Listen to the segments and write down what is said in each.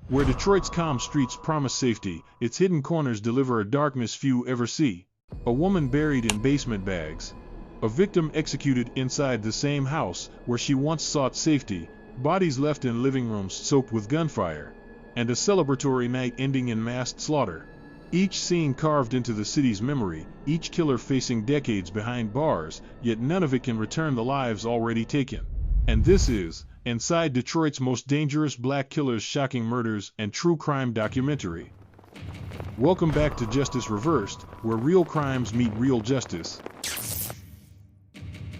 Where Detroit's calm streets promise safety, its hidden corners deliver a darkness few ever see. A woman buried in basement bags. A victim executed inside the same house where she once sought safety, bodies left in living rooms soaked with gunfire, and a celebratory night ending in massed slaughter. Each scene carved into the city's memory, each killer facing decades behind bars, yet none of it can return the lives already taken. And this is Inside Detroit's Most Dangerous Black Killers, Shocking Murders, and True Crime Documentary. Welcome back to Justice Reversed, where real crimes meet real justice.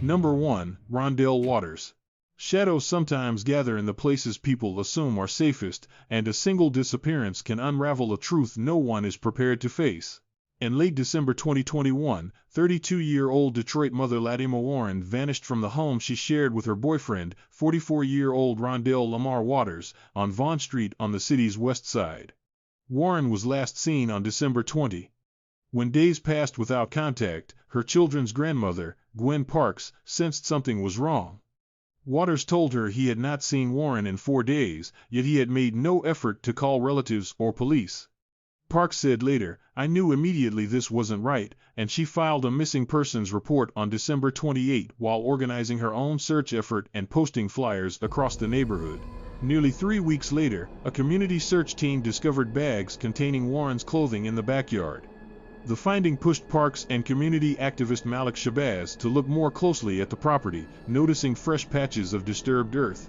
Number 1. Rondell Watters. Shadows sometimes gather in the places people assume are safest, and a single disappearance can unravel a truth no one is prepared to face. In late December 2021, 32-year-old Detroit mother Latimer Warren vanished from the home she shared with her boyfriend, 44-year-old Rondell Lamar Watters, on Vaughn Street on the city's west side. Warren was last seen on December 20. When days passed without contact, her children's grandmother, Gwen Parks, sensed something was wrong. Watters told her he had not seen Warren in 4 days, yet he had made no effort to call relatives or police. Parks said later, "I knew immediately this wasn't right," and she filed a missing persons report on December 28 while organizing her own search effort and posting flyers across the neighborhood. Nearly 3 weeks later, a community search team discovered bags containing Warren's clothing in the backyard. The finding pushed Parks and community activist Malik Shabazz to look more closely at the property, noticing fresh patches of disturbed earth.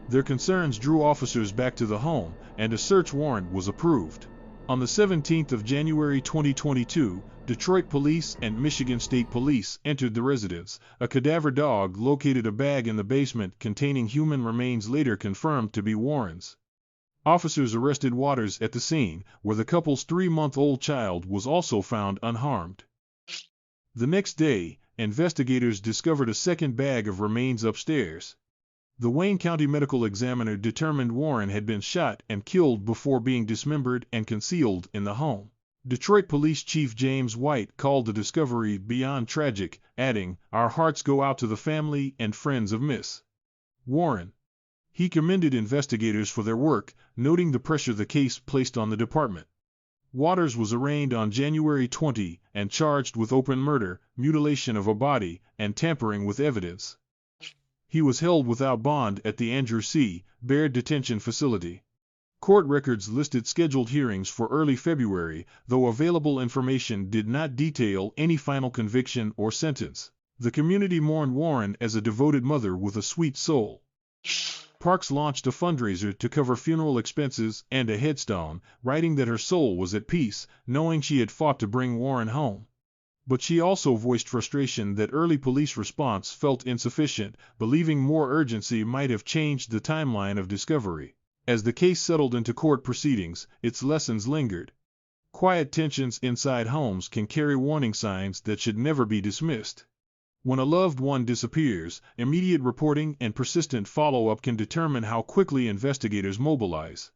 Their concerns drew officers back to the home, and a search warrant was approved. On the 17th of January 2022, Detroit Police and Michigan State Police entered the residence. A cadaver dog located a bag in the basement containing human remains later confirmed to be Warren's. Officers arrested Watters at the scene, where the couple's 3-month-old child was also found unharmed. The next day, investigators discovered a second bag of remains upstairs. The Wayne County Medical Examiner determined Warren had been shot and killed before being dismembered and concealed in the home. Detroit Police Chief James White called the discovery beyond tragic, adding, "Our hearts go out to the family and friends of Miss Warren." He commended investigators for their work, noting the pressure the case placed on the department. Watters was arraigned on January 20 and charged with open murder, mutilation of a body, and tampering with evidence. He was held without bond at the Andrew C. Baird Detention Facility. Court records listed scheduled hearings for early February, though available information did not detail any final conviction or sentence. The community mourned Warren as a devoted mother with a sweet soul. Parks launched a fundraiser to cover funeral expenses and a headstone, writing that her soul was at peace, knowing she had fought to bring Warren home. But she also voiced frustration that early police response felt insufficient, believing more urgency might have changed the timeline of discovery. As the case settled into court proceedings, its lessons lingered. Quiet tensions inside homes can carry warning signs that should never be dismissed. When a loved one disappears, immediate reporting and persistent follow-up can determine how quickly investigators mobilize.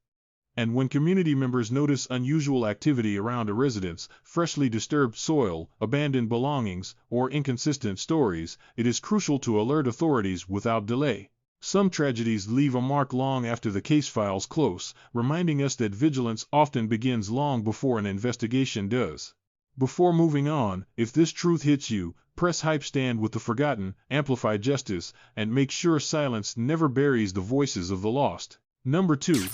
And when community members notice unusual activity around a residence, freshly disturbed soil, abandoned belongings, or inconsistent stories, it is crucial to alert authorities without delay. Some tragedies leave a mark long after the case files close, reminding us that vigilance often begins long before an investigation does. Before moving on, if this truth hits you, press hype, stand with the forgotten, amplify justice, and make sure silence never buries the voices of the lost. Number 2.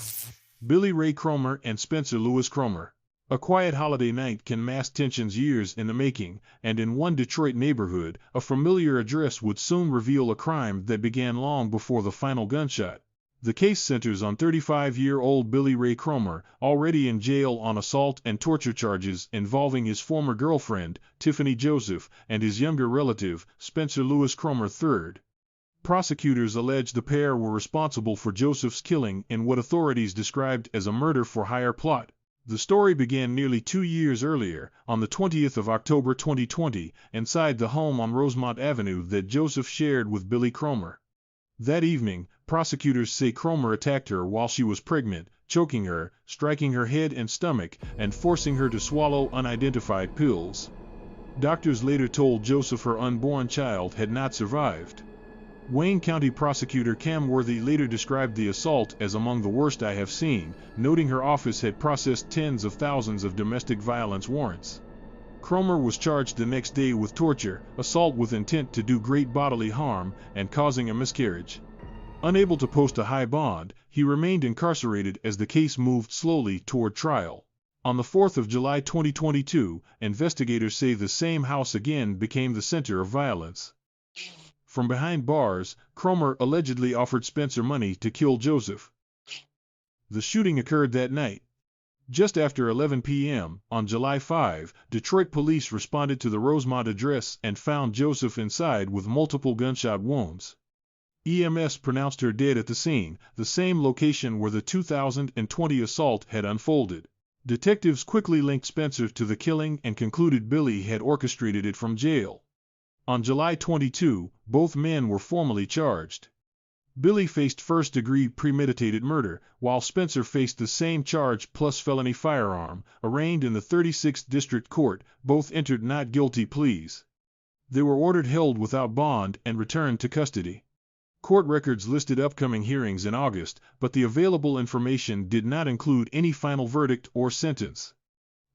Billy Ray Cromer and Spencer Lewis Cromer. A quiet holiday night can mask tensions years in the making, and in one Detroit neighborhood, a familiar address would soon reveal a crime that began long before the final gunshot. The case centers on 35-year-old Billy Ray Cromer, already in jail on assault and torture charges involving his former girlfriend, Tiffany Joseph, and his younger relative, Spencer Lewis Cromer III. Prosecutors allege the pair were responsible for Joseph's killing in what authorities described as a murder-for-hire plot. The story began nearly 2 years earlier, on the 20th of October 2020, inside the home on Rosemont Avenue that Joseph shared with Billy Cromer. That evening, prosecutors say Cromer attacked her while she was pregnant, choking her, striking her head and stomach, and forcing her to swallow unidentified pills. Doctors later told Joseph her unborn child had not survived. Wayne County Prosecutor Cam Worthy later described the assault as among the worst I have seen, noting her office had processed tens of thousands of domestic violence warrants. Cromer was charged the next day with torture, assault with intent to do great bodily harm, and causing a miscarriage. Unable to post a high bond, he remained incarcerated as the case moved slowly toward trial. On the 4th of July 2022, investigators say the same house again became the center of violence. From behind bars, Cromer allegedly offered Spencer money to kill Joseph. The shooting occurred that night. Just after 11 p.m., on July 5, Detroit police responded to the Rosemont address and found Joseph inside with multiple gunshot wounds. EMS pronounced her dead at the scene, the same location where the 2020 assault had unfolded. Detectives quickly linked Spencer to the killing and concluded Billy had orchestrated it from jail. On July 22, both men were formally charged. Billy faced first-degree premeditated murder, while Spencer faced the same charge plus felony firearm. Arraigned in the 36th District Court, both entered not guilty pleas. They were ordered held without bond and returned to custody. Court records listed upcoming hearings in August, but the available information did not include any final verdict or sentence.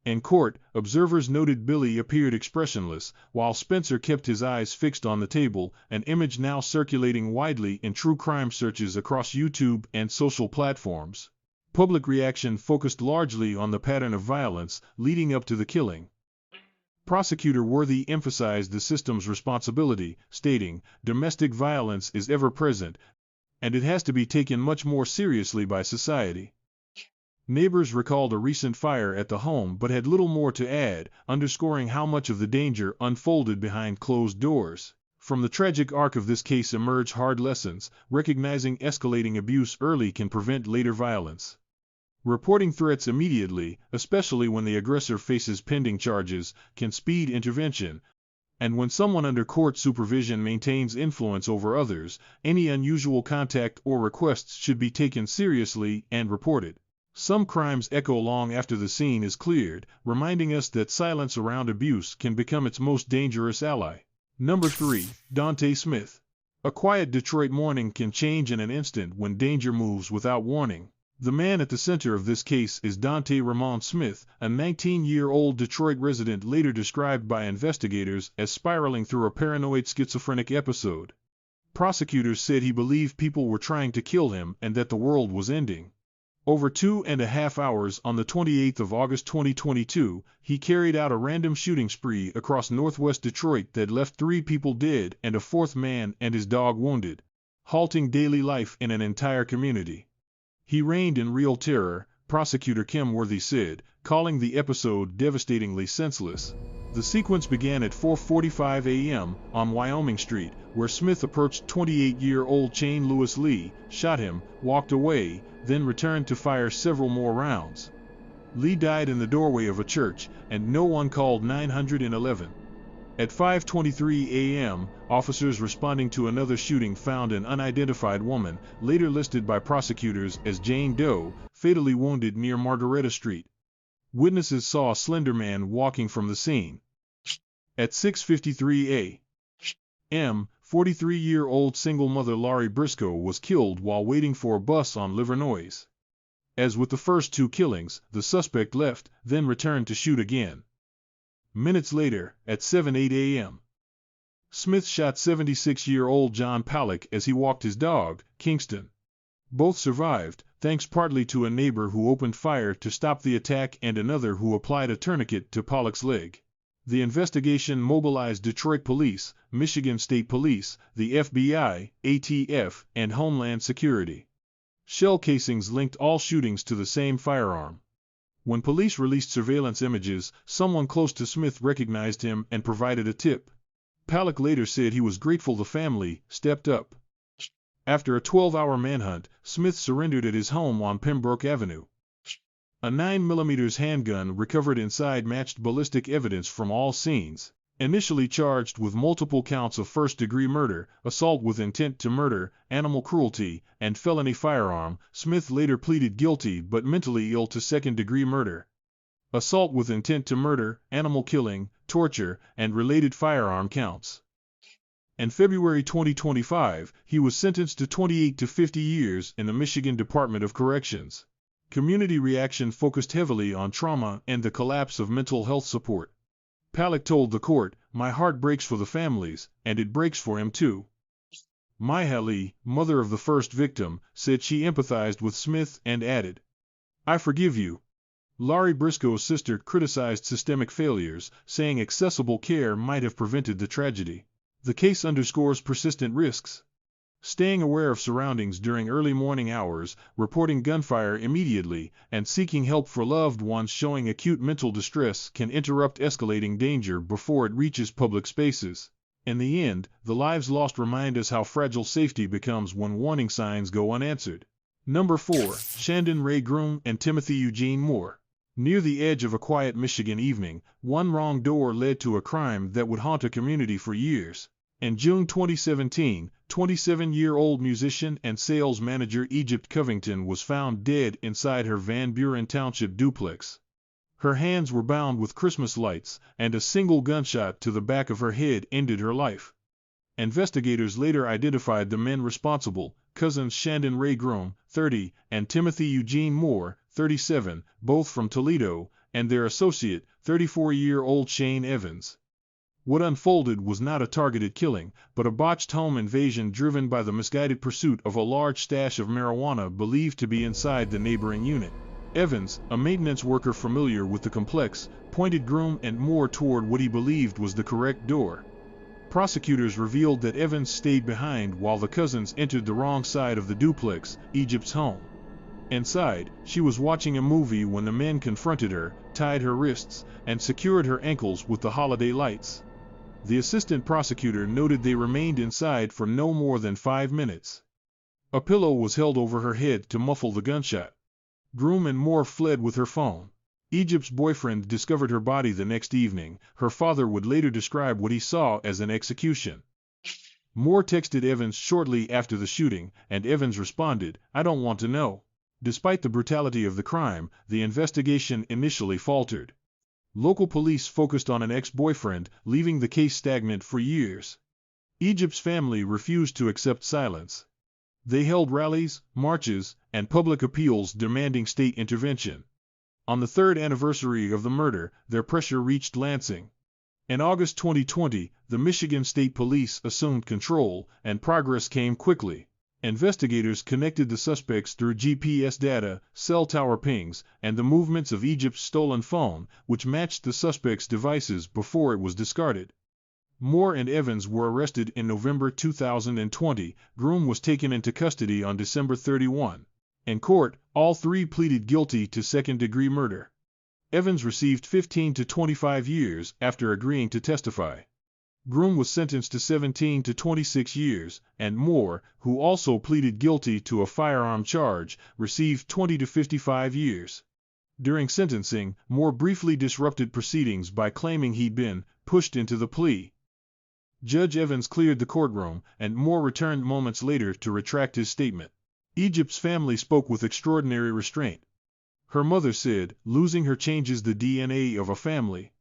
In court, observers noted Billy appeared expressionless, while Spencer kept his eyes fixed on the table, an image now circulating widely in true crime searches across YouTube and social platforms. Public reaction focused largely on the pattern of violence leading up to the killing. Prosecutor Worthy emphasized the system's responsibility, stating, "Domestic violence is ever present, and it has to be taken much more seriously by society." Neighbors recalled a recent fire at the home but had little more to add, underscoring how much of the danger unfolded behind closed doors. From the tragic arc of this case emerge hard lessons. Recognizing escalating abuse early can prevent later violence. Reporting threats immediately, especially when the aggressor faces pending charges, can speed intervention. And when someone under court supervision maintains influence over others, any unusual contact or requests should be taken seriously and reported. Some crimes echo long after the scene is cleared, reminding us that silence around abuse can become its most dangerous ally. Number 3. Dontae Smith. A quiet Detroit morning can change in an instant when danger moves without warning. The man at the center of this case is Dontae Ramon Smith, a 19-year-old Detroit resident later described by investigators as spiraling through a paranoid schizophrenic episode. Prosecutors said he believed people were trying to kill him and that the world was ending. Over 2.5 hours on the 28th of August 2022, he carried out a random shooting spree across northwest Detroit that left 3 people dead and a 4th man and his dog wounded, halting daily life in an entire community. He reigned in real terror, Prosecutor Cam Worthy said, calling the episode devastatingly senseless. The sequence began at 4:45 a.m. on Wyoming Street, where Smith approached 28-year-old Shane Lewis Lee, shot him, walked away, then returned to fire several more rounds. Lee died in the doorway of a church, and no one called 911. At 5:23 a.m., officers responding to another shooting found an unidentified woman, later listed by prosecutors as Jane Doe, fatally wounded near Margaretta Street. Witnesses saw a slender man walking from the scene. At 6:53 a.m., 43-year-old single mother Laurie Briscoe was killed while waiting for a bus on Livernois. As with the first 2 killings, the suspect left, then returned to shoot again. Minutes later, at 7:08 a.m., Smith shot 76-year-old John Pollock as he walked his dog, Kingston. Both survived, thanks partly to a neighbor who opened fire to stop the attack and another who applied a tourniquet to Pollock's leg. The investigation mobilized Detroit Police, Michigan State Police, the FBI, ATF, and Homeland Security. Shell casings linked all shootings to the same firearm. When police released surveillance images, someone close to Smith recognized him and provided a tip. Pollock later said he was grateful the family stepped up. After a 12-hour manhunt, Smith surrendered at his home on Pembroke Avenue. A 9mm handgun recovered inside matched ballistic evidence from all scenes. Initially charged with multiple counts of first-degree murder, assault with intent to murder, animal cruelty, and felony firearm, Smith later pleaded guilty but mentally ill to second-degree murder, assault with intent to murder, animal killing, torture, and related firearm counts. In February 2025, he was sentenced to 28 to 50 years in the Michigan Department of Corrections. Community reaction focused heavily on trauma and the collapse of mental health support. Palick told the court, "My heart breaks for the families, and it breaks for him too." Myhali, mother of the first victim, said she empathized with Smith and added, "I forgive you." Laurie Briscoe's sister criticized systemic failures, saying accessible care might have prevented the tragedy. The case underscores persistent risks. Staying aware of surroundings during early morning hours, reporting gunfire immediately, and seeking help for loved ones showing acute mental distress can interrupt escalating danger before it reaches public spaces. In the end, the lives lost remind us how fragile safety becomes when warning signs go unanswered. Number 4. Shandon Ray Groom and Timothy Eugene Moore. Near the edge of a quiet Michigan evening, one wrong door led to a crime that would haunt a community for years. In June 2017, 27-year-old musician and sales manager Egypt Covington was found dead inside her Van Buren Township duplex. Her hands were bound with Christmas lights, and a single gunshot to the back of her head ended her life. Investigators later identified the men responsible, cousins Shandon Ray Groom, 30, and Timothy Eugene Moore, 37, both from Toledo, and their associate, 34-year-old Shane Evans. What unfolded was not a targeted killing, but a botched home invasion driven by the misguided pursuit of a large stash of marijuana believed to be inside the neighboring unit. Evans, a maintenance worker familiar with the complex, pointed Groom and Moore toward what he believed was the correct door. Prosecutors revealed that Evans stayed behind while the cousins entered the wrong side of the duplex, Egypt's home. Inside, she was watching a movie when the men confronted her, tied her wrists, and secured her ankles with the holiday lights. The assistant prosecutor noted they remained inside for no more than 5 minutes. A pillow was held over her head to muffle the gunshot. Groom and Moore fled with her phone. Egypt's boyfriend discovered her body the next evening. Her father would later describe what he saw as an execution. Moore texted Evans shortly after the shooting, and Evans responded, "I don't want to know." Despite the brutality of the crime, the investigation initially faltered. Local police focused on an ex-boyfriend, leaving the case stagnant for years. Egypt's family refused to accept silence. They held rallies, marches, and public appeals demanding state intervention. On the third anniversary of the murder, their pressure reached Lansing. In August 2020, the Michigan State Police assumed control, and progress came quickly. Investigators connected the suspects through GPS data, cell tower pings, and the movements of Egypt's stolen phone, which matched the suspects' devices before it was discarded. Moore and Evans were arrested in November 2020. Groom was taken into custody on December 31. In court, all three pleaded guilty to second-degree murder. Evans received 15 to 25 years after agreeing to testify. Groom was sentenced to 17 to 26 years, and Moore, who also pleaded guilty to a firearm charge, received 20 to 55 years. During sentencing, Moore briefly disrupted proceedings by claiming he'd been pushed into the plea. Judge Evans cleared the courtroom, and Moore returned moments later to retract his statement. Egypt's family spoke with extraordinary restraint. Her mother said, "Losing her changes the DNA of a family."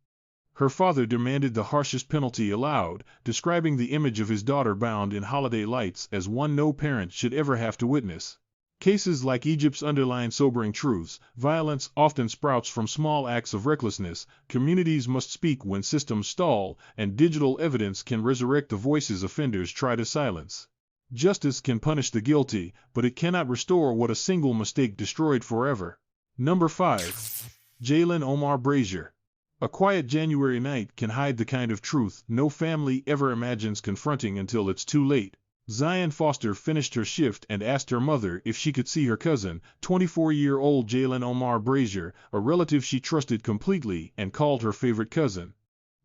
Her father demanded the harshest penalty allowed, describing the image of his daughter bound in holiday lights as one no parent should ever have to witness. Cases like Egypt's underline sobering truths: violence often sprouts from small acts of recklessness, communities must speak when systems stall, and digital evidence can resurrect the voices offenders try to silence. Justice can punish the guilty, but it cannot restore what a single mistake destroyed forever. Number 5. Jalen Omar Brazier. A quiet January night can hide the kind of truth no family ever imagines confronting until it's too late. Zion Foster finished her shift and asked her mother if she could see her cousin, 24-year-old Jalen Omar Brazier, a relative she trusted completely and called her favorite cousin.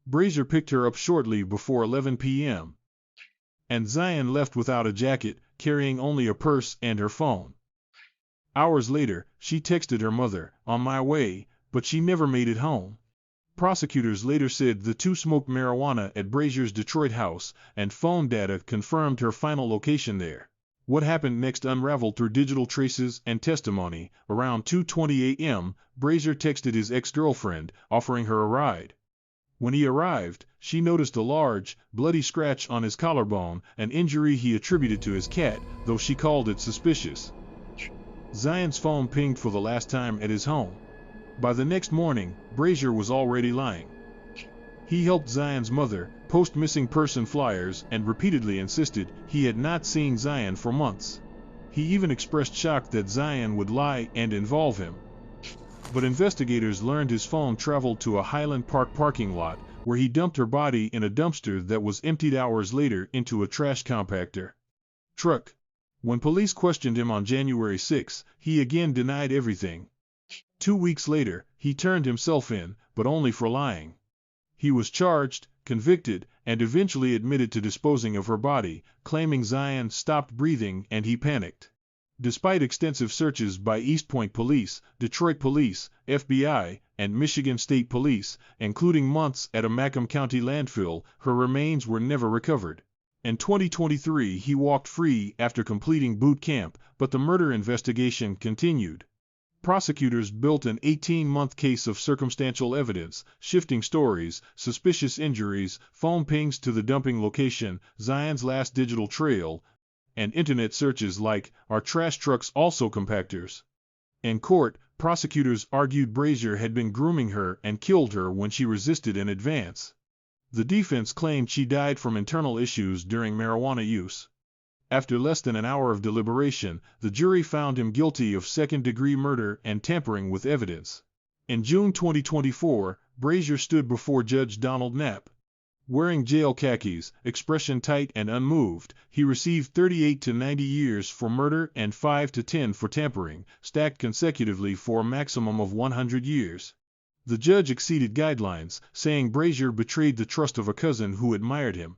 Brazier picked her up shortly before 11 p.m. and Zion left without a jacket, carrying only a purse and her phone. Hours later, she texted her mother, "On my way," but she never made it home. Prosecutors later said the two smoked marijuana at Brazier's Detroit house, and phone data confirmed her final location there. What happened next unraveled through digital traces and testimony. Around 2:20 a.m., Brazier texted his ex-girlfriend, offering her a ride. When he arrived, she noticed a large, bloody scratch on his collarbone, an injury he attributed to his cat, though she called it suspicious. Zion's phone pinged for the last time at his home. By the next morning, Brazier was already lying. He helped Zion's mother post missing person flyers and repeatedly insisted he had not seen Zion for months. He even expressed shock that Zion would lie and involve him. But investigators learned his phone traveled to a Highland Park parking lot, where he dumped her body in a dumpster that was emptied hours later into a trash compactor truck. When police questioned him on January 6, he again denied everything. 2 weeks later, he turned himself in, but only for lying. He was charged, convicted, and eventually admitted to disposing of her body, claiming Zion stopped breathing and he panicked. Despite extensive searches by East Point Police, Detroit Police, FBI, and Michigan State Police, including months at a Macomb County landfill, her remains were never recovered. In 2023, he walked free after completing boot camp, but the murder investigation continued. Prosecutors built an 18-month case of circumstantial evidence, shifting stories, suspicious injuries, phone pings to the dumping location, Zion's last digital trail, and internet searches like, "Are trash trucks also compactors?" In court, prosecutors argued Brazier had been grooming her and killed her when she resisted in advance. The defense claimed she died from internal issues during marijuana use. After less than an hour of deliberation, the jury found him guilty of second-degree murder and tampering with evidence. In June 2024, Brazier stood before Judge Donald Knapp. Wearing jail khakis, expression tight and unmoved, he received 38 to 90 years for murder and 5 to 10 for tampering, stacked consecutively for a maximum of 100 years. The judge exceeded guidelines, saying Brazier betrayed the trust of a cousin who admired him.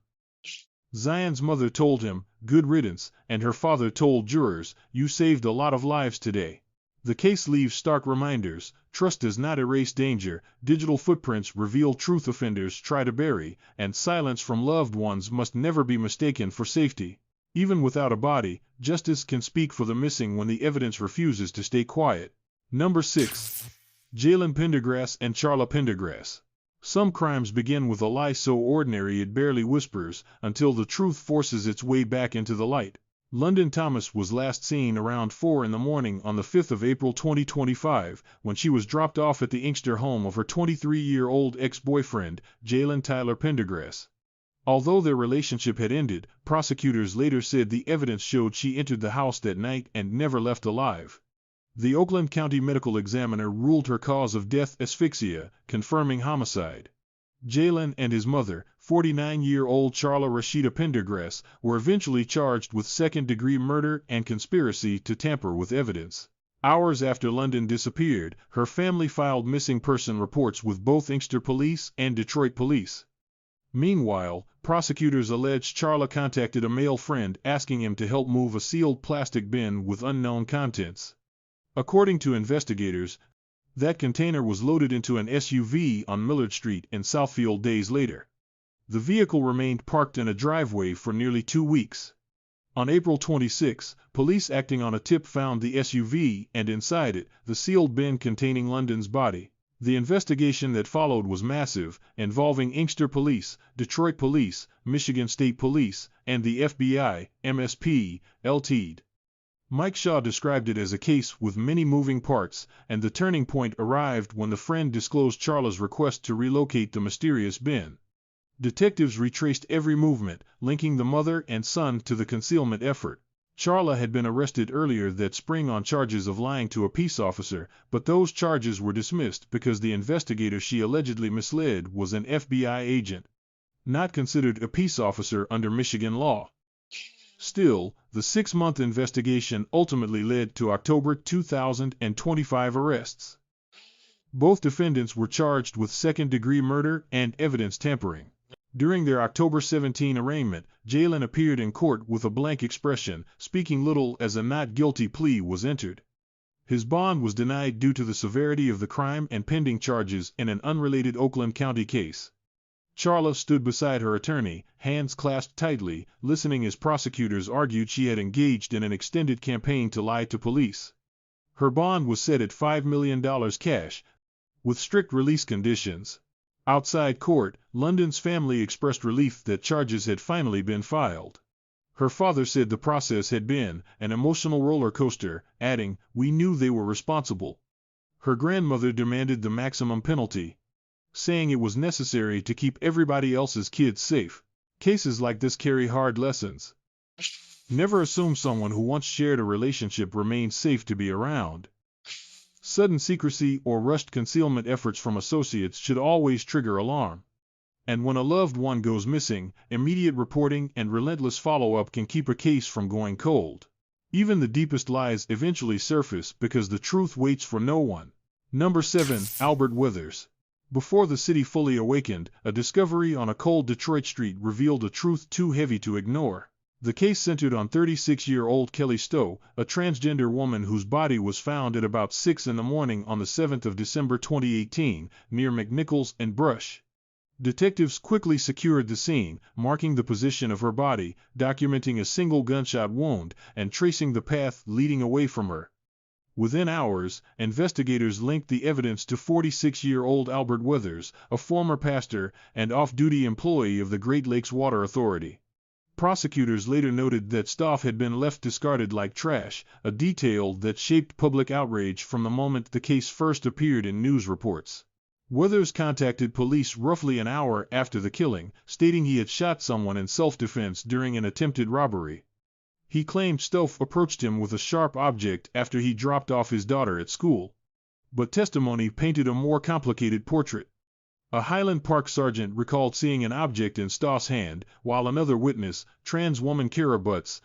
Zion's mother told him, "Good riddance," and her father told jurors, "You saved a lot of lives today." The case leaves stark reminders: trust does not erase danger, digital footprints reveal truth offenders try to bury, and silence from loved ones must never be mistaken for safety. Even without a body, justice can speak for the missing when the evidence refuses to stay quiet. Number 6. Jalen Pendergrass and Charla Pendergrass. Some crimes begin with a lie so ordinary it barely whispers, until the truth forces its way back into the light. London Thomas was last seen around 4 in the morning on the 5th of April 2025, when she was dropped off at the Inkster home of her 23-year-old ex-boyfriend, Jalen Tyler Pendergrass. Although their relationship had ended, prosecutors later said the evidence showed she entered the house that night and never left alive. The Oakland County Medical Examiner ruled her cause of death asphyxia, confirming homicide. Jalen and his mother, 49-year-old Charla Rashida Pendergrass, were eventually charged with second-degree murder and conspiracy to tamper with evidence. Hours after London disappeared, her family filed missing person reports with both Inkster Police and Detroit Police. Meanwhile, prosecutors alleged Charla contacted a male friend asking him to help move a sealed plastic bin with unknown contents. According to investigators, that container was loaded into an SUV on Millard Street in Southfield days later. The vehicle remained parked in a driveway for nearly 2 weeks. On April 26, police acting on a tip found the SUV and inside it, the sealed bin containing London's body. The investigation that followed was massive, involving Inkster Police, Detroit Police, Michigan State Police, and the FBI, MSP, Ltd. Mike Shaw described it as a case with many moving parts, and the turning point arrived when the friend disclosed Charla's request to relocate the mysterious bin. Detectives retraced every movement, linking the mother and son to the concealment effort. Charla had been arrested earlier that spring on charges of lying to a peace officer, but those charges were dismissed because the investigator she allegedly misled was an FBI agent, not considered a peace officer under Michigan law. Still, the 6-month investigation ultimately led to October 2025 arrests. Both defendants were charged with second-degree murder and evidence tampering. During their October 17 arraignment, Jalen appeared in court with a blank expression, speaking little as a not guilty plea was entered. His bond was denied due to the severity of the crime and pending charges in an unrelated Oakland County case. Charla stood beside her attorney, hands clasped tightly, listening as prosecutors argued she had engaged in an extended campaign to lie to police. Her bond was set at $5 million cash, with strict release conditions. Outside court, London's family expressed relief that charges had finally been filed. Her father said the process had been an emotional roller coaster, adding, "We knew they were responsible." Her grandmother demanded the maximum penalty, saying it was necessary to keep everybody else's kids safe. Cases like this carry hard lessons. Never assume someone who once shared a relationship remains safe to be around. Sudden secrecy or rushed concealment efforts from associates should always trigger alarm. And when a loved one goes missing, immediate reporting and relentless follow-up can keep a case from going cold. Even the deepest lies eventually surface because the truth waits for no one. Number 7. Albert Withers. Before the city fully awakened, a discovery on a cold Detroit street revealed a truth too heavy to ignore. The case centered on 36-year-old Kelly Stowe, a transgender woman whose body was found at about 6 in the morning on the 7th of December 2018, near McNichols and Brush. Detectives quickly secured the scene, marking the position of her body, documenting a single gunshot wound, and tracing the path leading away from her. Within hours, investigators linked the evidence to 46-year-old Albert Withers, a former pastor and off-duty employee of the Great Lakes Water Authority. Prosecutors later noted that stuff had been left discarded like trash, a detail that shaped public outrage from the moment the case first appeared in news reports. Withers contacted police roughly an hour after the killing, stating he had shot someone in self-defense during an attempted robbery. He claimed Stowe approached him with a sharp object after he dropped off his daughter at school. But testimony painted a more complicated portrait. A Highland Park sergeant recalled seeing an object in Stow's hand, while another witness, trans woman Kara Butts,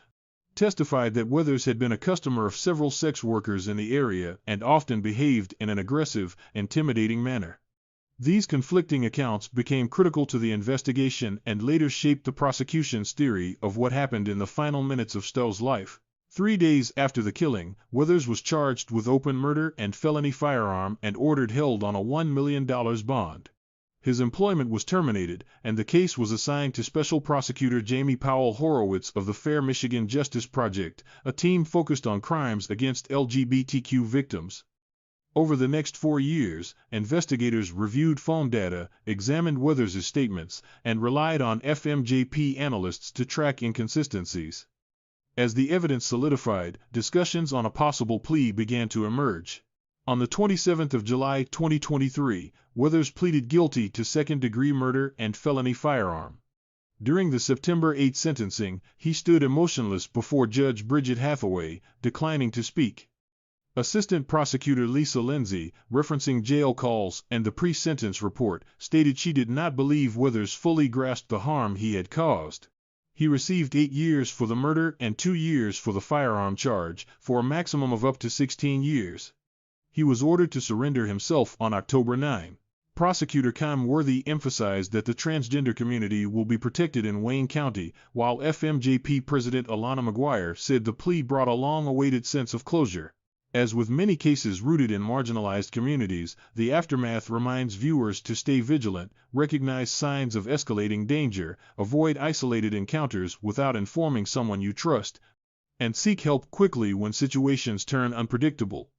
testified that Withers had been a customer of several sex workers in the area and often behaved in an aggressive, intimidating manner. These conflicting accounts became critical to the investigation and later shaped the prosecution's theory of what happened in the final minutes of Stow's life. 3 days after the killing, Withers was charged with open murder and felony firearm and ordered held on a $1 million bond. His employment was terminated, and the case was assigned to Special Prosecutor Jamie Powell Horowitz of the Fair Michigan Justice Project, a team focused on crimes against LGBTQ victims. Over the next 4 years, investigators reviewed phone data, examined Withers' statements, and relied on FMJP analysts to track inconsistencies. As the evidence solidified, discussions on a possible plea began to emerge. On the 27th of July 2023, Withers pleaded guilty to second-degree murder and felony firearm. During the September 8 sentencing, he stood emotionless before Judge Bridget Hathaway, declining to speak. Assistant Prosecutor Lisa Lindsay, referencing jail calls and the pre-sentence report, stated she did not believe Withers fully grasped the harm he had caused. He received 8 years for the murder and 2 years for the firearm charge, for a maximum of up to 16 years. He was ordered to surrender himself on October 9. Prosecutor Cam Worthy emphasized that the transgender community will be protected in Wayne County, while FMJP President Alana McGuire said the plea brought a long-awaited sense of closure. As with many cases rooted in marginalized communities, the aftermath reminds viewers to stay vigilant, recognize signs of escalating danger, avoid isolated encounters without informing someone you trust, and seek help quickly when situations turn unpredictable.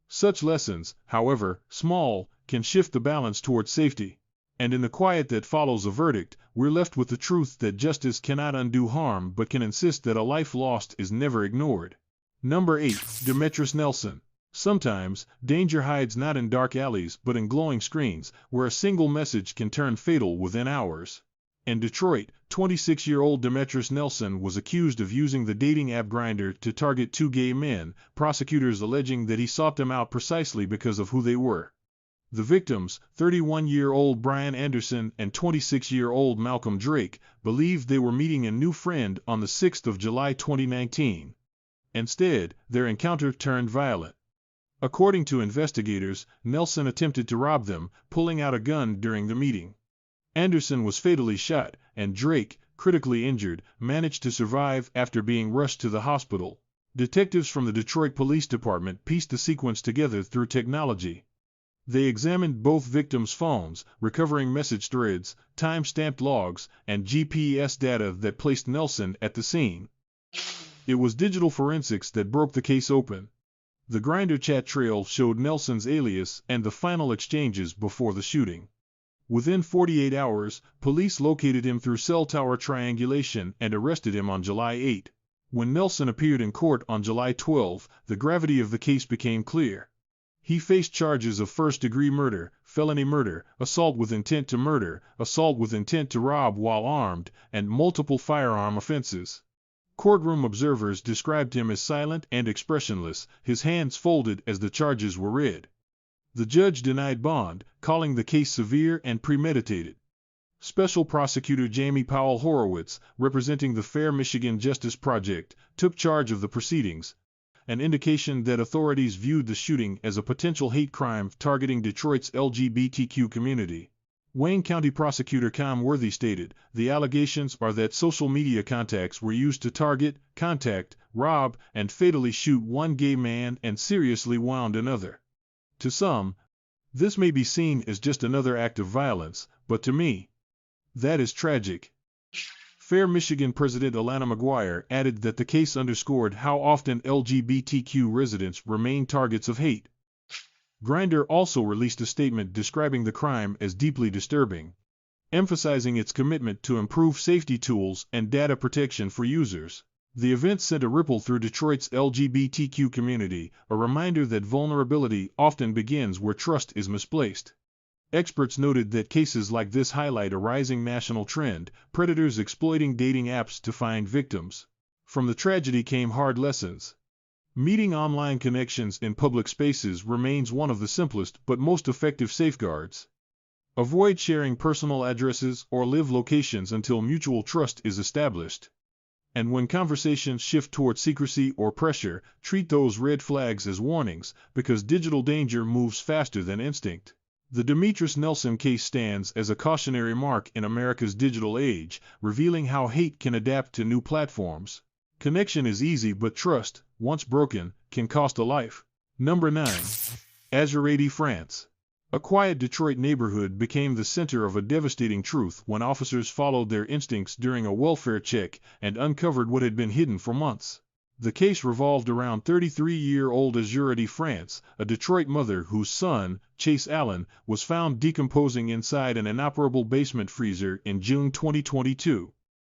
Such lessons, however small, can shift the balance toward safety. And in the quiet that follows a verdict, we're left with the truth that justice cannot undo harm but can insist that a life lost is never ignored. Number 8. Demetris Nelson. Sometimes, danger hides not in dark alleys but in glowing screens, where a single message can turn fatal within hours. In Detroit, 26-year-old Demetris Nelson was accused of using the dating app Grindr to target 2 gay men, prosecutors alleging that he sought them out precisely because of who they were. The victims, 31-year-old Brian Anderson and 26-year-old Malcolm Drake, believed they were meeting a new friend on the 6th of July 2019. Instead, their encounter turned violent. According to investigators, Nelson attempted to rob them, pulling out a gun during the meeting. Anderson was fatally shot, and Drake, critically injured, managed to survive after being rushed to the hospital. Detectives from the Detroit Police Department pieced the sequence together through technology. They examined both victims' phones, recovering message threads, time-stamped logs, and GPS data that placed Nelson at the scene. It was digital forensics that broke the case open. The Grindr chat trail showed Nelson's alias and the final exchanges before the shooting. Within 48 hours, police located him through cell tower triangulation and arrested him on July 8. When Nelson appeared in court on July 12, the gravity of the case became clear. He faced charges of first-degree murder, felony murder, assault with intent to murder, assault with intent to rob while armed, and multiple firearm offenses. Courtroom observers described him as silent and expressionless, his hands folded as the charges were read. The judge denied bond, calling the case severe and premeditated. Special Prosecutor Jamie Powell Horowitz, representing the Fair Michigan Justice Project, took charge of the proceedings, an indication that authorities viewed the shooting as a potential hate crime targeting Detroit's LGBTQ community. Wayne County Prosecutor Cam Worthy stated, "The allegations are that social media contacts were used to target, contact, rob, and fatally shoot one gay man and seriously wound another. To some, this may be seen as just another act of violence, but to me, that is tragic." Fair Michigan President Alana McGuire added that the case underscored how often LGBTQ residents remain targets of hate. Grindr also released a statement describing the crime as deeply disturbing, emphasizing its commitment to improve safety tools and data protection for users. The event sent a ripple through Detroit's LGBTQ community, a reminder that vulnerability often begins where trust is misplaced. Experts noted that cases like this highlight a rising national trend, predators exploiting dating apps to find victims. From the tragedy came hard lessons. Meeting online connections in public spaces remains one of the simplest but most effective safeguards. Avoid sharing personal addresses or live locations until mutual trust is established. And when conversations shift toward secrecy or pressure, treat those red flags as warnings, because digital danger moves faster than instinct. The Demetris Nelson case stands as a cautionary mark in America's digital age, revealing how hate can adapt to new platforms. Connection is easy, but trust, once broken, can cost a life. Number 9. Azuradee France. A quiet Detroit neighborhood became the center of a devastating truth when officers followed their instincts during a welfare check and uncovered what had been hidden for months. The case revolved around 33-year-old Azuradee France, a Detroit mother whose son, Chase Allen, was found decomposing inside an inoperable basement freezer in June 2022.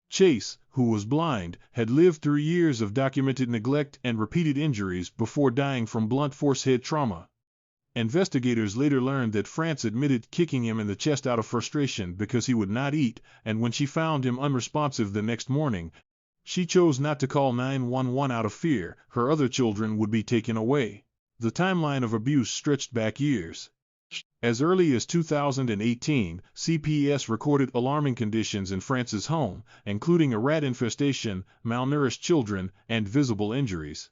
Chase, who was blind, had lived through years of documented neglect and repeated injuries before dying from blunt force head trauma. Investigators later learned that France admitted kicking him in the chest out of frustration because he would not eat, and when she found him unresponsive the next morning, she chose not to call 911 out of fear her other children would be taken away. The timeline of abuse stretched back years. As early as 2018, CPS recorded alarming conditions in France's home, including a rat infestation, malnourished children, and visible injuries.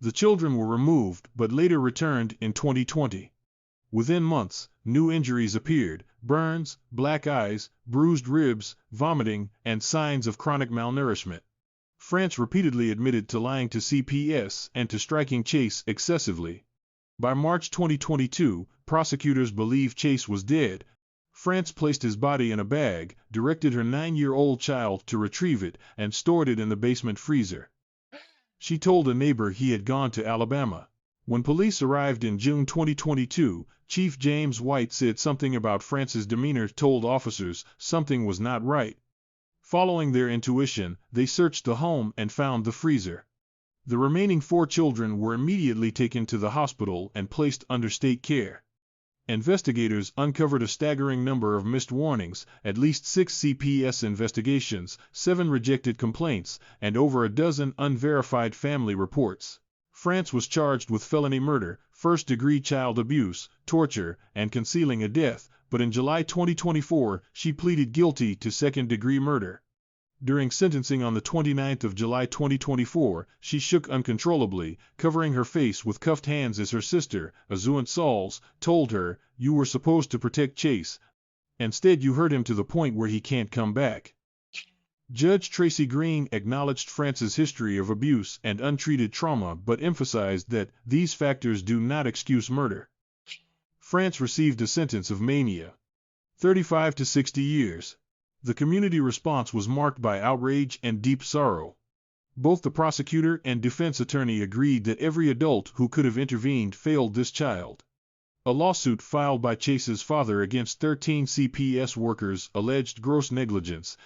The children were removed but later returned in 2020. Within months, new injuries appeared: burns, black eyes, bruised ribs, vomiting, and signs of chronic malnourishment. France repeatedly admitted to lying to CPS and to striking Chase excessively. By March 2022, prosecutors believed Chase was dead. France placed his body in a bag, directed her 9-year-old child to retrieve it, and stored it in the basement freezer. She told a neighbor he had gone to Alabama. When police arrived in June 2022, Chief James White said something about France's demeanor told officers something was not right. Following their intuition, they searched the home and found the freezer. The remaining 4 children were immediately taken to the hospital and placed under state care. Investigators uncovered a staggering number of missed warnings, at least 6 CPS investigations, 7 rejected complaints, and over a dozen unverified family reports. France was charged with felony murder, first-degree child abuse, torture, and concealing a death, but in July 2024, she pleaded guilty to second-degree murder. During sentencing on the 29th of July 2024, she shook uncontrollably, covering her face with cuffed hands as her sister, Azuradee France, told her, "You were supposed to protect Chase. Instead you hurt him to the point where he can't come back." Judge Tracy Green acknowledged France's history of abuse and untreated trauma but emphasized that these factors do not excuse murder. France received a sentence of mania, 35 to 60 years. The community response was marked by outrage and deep sorrow. Both the prosecutor and defense attorney agreed that every adult who could have intervened failed this child. A lawsuit filed by Chase's father against 13 CPS workers alleged gross negligence,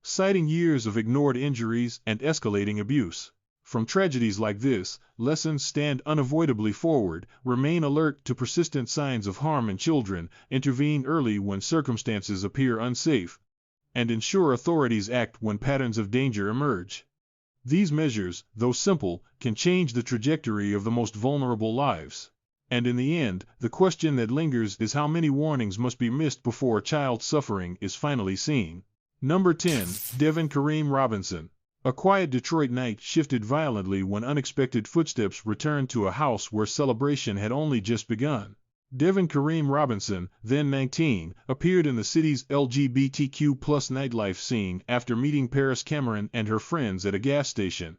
citing years of ignored injuries and escalating abuse. From tragedies like this, lessons stand unavoidably forward: remain alert to persistent signs of harm in children, intervene early when circumstances appear unsafe, and ensure authorities act when patterns of danger emerge. These measures, though simple, can change the trajectory of the most vulnerable lives. And in the end, the question that lingers is how many warnings must be missed before a child's suffering is finally seen. Number 10. Devon Kareem Robinson. A quiet Detroit night shifted violently when unexpected footsteps returned to a house where celebration had only just begun. Devon Kareem Robinson, then 19, appeared in the city's LGBTQ+ nightlife scene after meeting Paris Cameron and her friends at a gas station.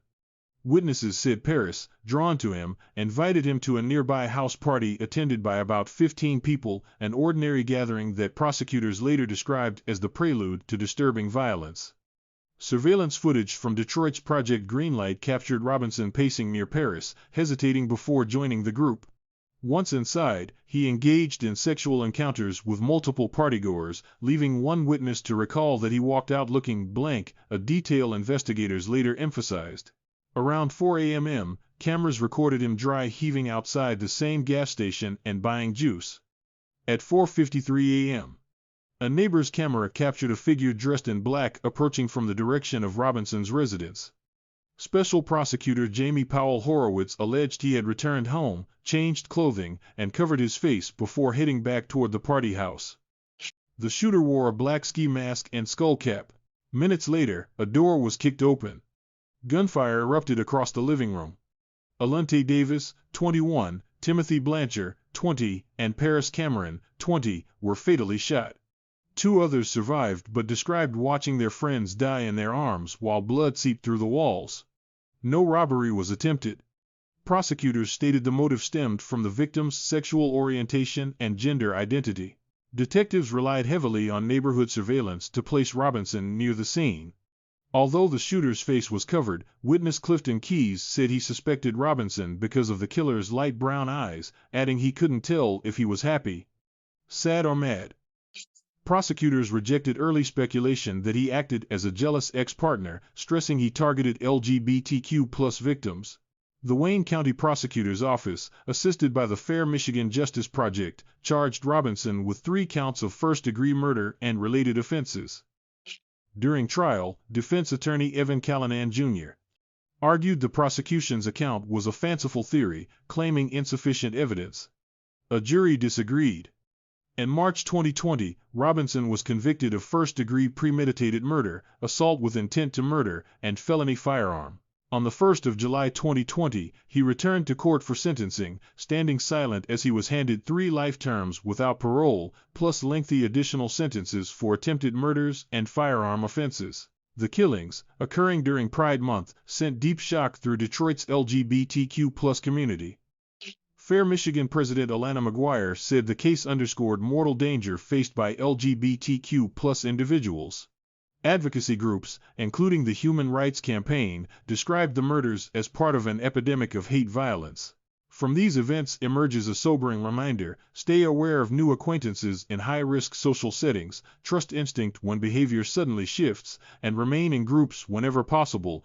Witnesses said Paris, drawn to him, invited him to a nearby house party attended by about 15 people, an ordinary gathering that prosecutors later described as the prelude to disturbing violence. Surveillance footage from Detroit's Project Greenlight captured Robinson pacing near Paris, hesitating before joining the group. Once inside, he engaged in sexual encounters with multiple partygoers, leaving one witness to recall that he walked out looking blank, a detail investigators later emphasized. Around 4 a.m., cameras recorded him dry heaving outside the same gas station and buying juice. At 4:53 a.m., a neighbor's camera captured a figure dressed in black approaching from the direction of Robinson's residence. Special prosecutor Jamie Powell Horowitz alleged he had returned home, changed clothing, and covered his face before heading back toward the party house. The shooter wore a black ski mask and skull cap. Minutes later, a door was kicked open. Gunfire erupted across the living room. Alunte Davis, 21, Timothy Blanchard, 20, and Paris Cameron, 20, were fatally shot. 2 others survived but described watching their friends die in their arms while blood seeped through the walls. No robbery was attempted. Prosecutors stated the motive stemmed from the victim's sexual orientation and gender identity. Detectives relied heavily on neighborhood surveillance to place Robinson near the scene. Although the shooter's face was covered, witness Clifton Keyes said he suspected Robinson because of the killer's light brown eyes, adding he couldn't tell if he was happy, sad or mad. Prosecutors rejected early speculation that he acted as a jealous ex-partner, stressing he targeted LGBTQ+ victims. The Wayne County Prosecutor's Office, assisted by the Fair Michigan Justice Project, charged Robinson with 3 counts of first-degree murder and related offenses. During trial, defense attorney Evan Callanan, Jr. argued the prosecution's account was a fanciful theory, claiming insufficient evidence. A jury disagreed. In March 2020, Robinson was convicted of first-degree premeditated murder, assault with intent to murder, and felony firearm. On the 1st of July 2020, he returned to court for sentencing, standing silent as he was handed 3 life terms without parole, plus lengthy additional sentences for attempted murders and firearm offenses. The killings, occurring during Pride Month, sent deep shock through Detroit's LGBTQ+ community. Fair Michigan President Alana McGuire said the case underscored mortal danger faced by LGBTQ+ individuals. Advocacy groups, including the Human Rights Campaign, described the murders as part of an epidemic of hate violence. From these events emerges a sobering reminder: stay aware of new acquaintances in high-risk social settings, trust instinct when behavior suddenly shifts, and remain in groups whenever possible.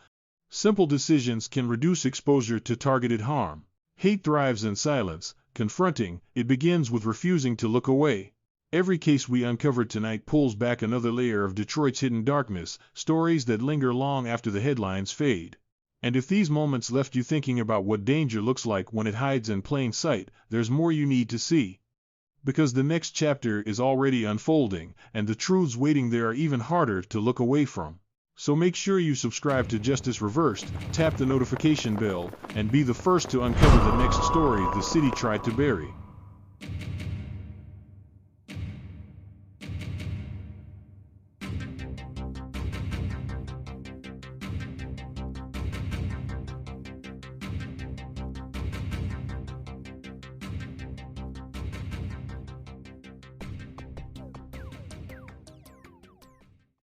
Simple decisions can reduce exposure to targeted harm. Hate thrives in silence. Confronting it begins with refusing to look away. Every case we uncovered tonight pulls back another layer of Detroit's hidden darkness, stories that linger long after the headlines fade. And if these moments left you thinking about what danger looks like when it hides in plain sight, there's more you need to see. Because the next chapter is already unfolding, and the truths waiting there are even harder to look away from. So make sure you subscribe to Justice Reversed, tap the notification bell, and be the first to uncover the next story the city tried to bury.